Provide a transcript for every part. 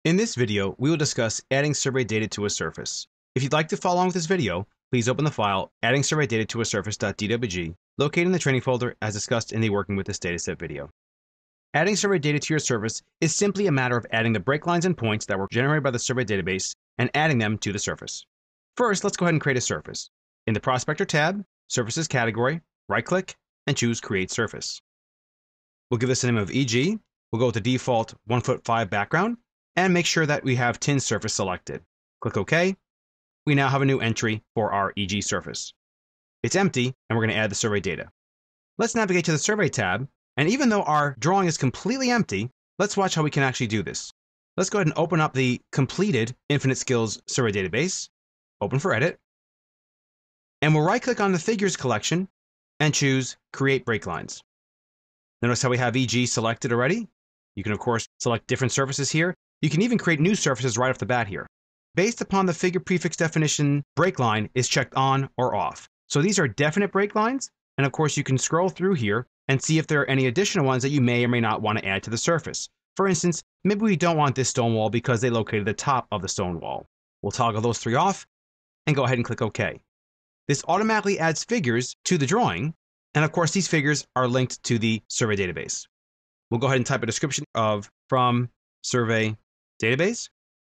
In this video, we will discuss adding survey data to a surface. If you'd like to follow along with this video, please open the file adding survey data to a surface.dwg, located in the training folder as discussed in the Working with this Dataset video. Adding survey data to your surface is simply a matter of adding the break lines and points that were generated by the survey database and adding them to the surface. First, let's go ahead and create a surface. In the Prospector tab, Surfaces category, right-click, and choose Create Surface. We'll give this a name of EG. We'll go with the default 1'5" background, and make sure that we have Tin Surface selected. Click OK. We now have a new entry for our EG surface. It's empty, and we're going to add the survey data. Let's navigate to the Survey tab, and even though our drawing is completely empty, let's watch how we can actually do this. Let's go ahead and open up the completed Infinite Skills survey database, open for edit, and we'll right-click on the Figures collection and choose Create Break Lines. Notice how we have EG selected already. You can, of course, select different surfaces here. You can even create new surfaces right off the bat here. Based upon the figure prefix definition, break line is checked on or off. So these are definite break lines, and of course you can scroll through here and see if there are any additional ones that you may or may not want to add to the surface. For instance, maybe we don't want this stone wall because they located the top of the stone wall. We'll toggle those three off and go ahead and click OK. This automatically adds figures to the drawing, and of course these figures are linked to the survey database. We'll go ahead and type a description of from survey database,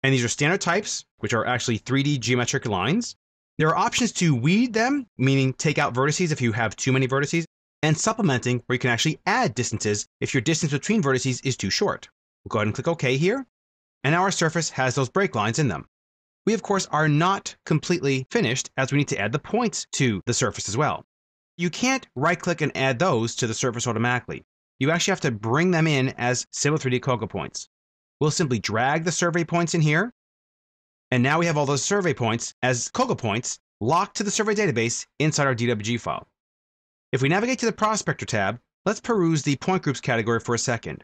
and these are standard types, which are actually 3D geometric lines. There are options to weed them, meaning take out vertices if you have too many vertices, and supplementing, where you can actually add distances if your distance between vertices is too short. We'll go ahead and click OK here, and now our surface has those break lines in them. We, of course, are not completely finished, as we need to add the points to the surface as well. You can't right-click and add those to the surface automatically. You actually have to bring them in as Civil 3D Koga points. We'll simply drag the survey points in here, and now we have all those survey points as Koga points locked to the survey database inside our DWG file. If we navigate to the Prospector tab, let's peruse the Point Groups category for a second.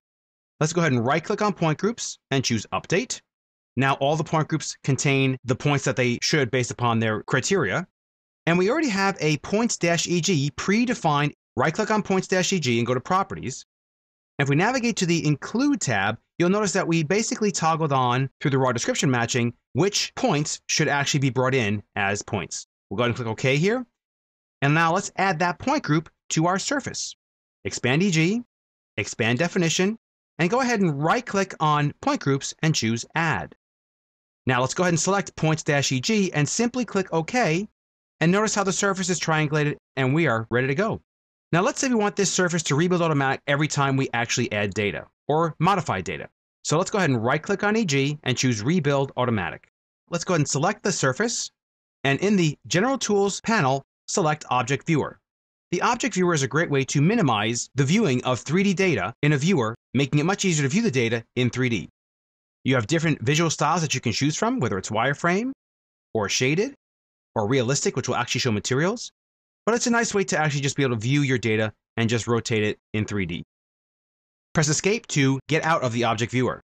Let's go ahead and right-click on Point Groups and choose Update. Now all the point groups contain the points that they should based upon their criteria. And we already have a points-EG predefined. Right-click on points-EG and go to Properties. And if we navigate to the Include tab, you'll notice that we basically toggled on through the raw description matching which points should actually be brought in as points. We'll go ahead and click OK here. And now let's add that point group to our surface. Expand EG, expand definition, and go ahead and right-click on point groups and choose Add. Now let's go ahead and select points-EG and simply click OK, and notice how the surface is triangulated and we are ready to go. Now let's say we want this surface to rebuild automatic every time we actually add data or modify data. So let's go ahead and right-click on EG and choose Rebuild Automatic. Let's go ahead and select the surface, and in the General Tools panel, select Object Viewer. The Object Viewer is a great way to minimize the viewing of 3D data in a viewer, making it much easier to view the data in 3D. You have different visual styles that you can choose from, whether it's wireframe, or shaded, or realistic, which will actually show materials. But it's a nice way to actually just be able to view your data and just rotate it in 3D. Press Escape to get out of the Object Viewer,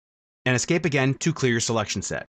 and Escape again to clear your selection set.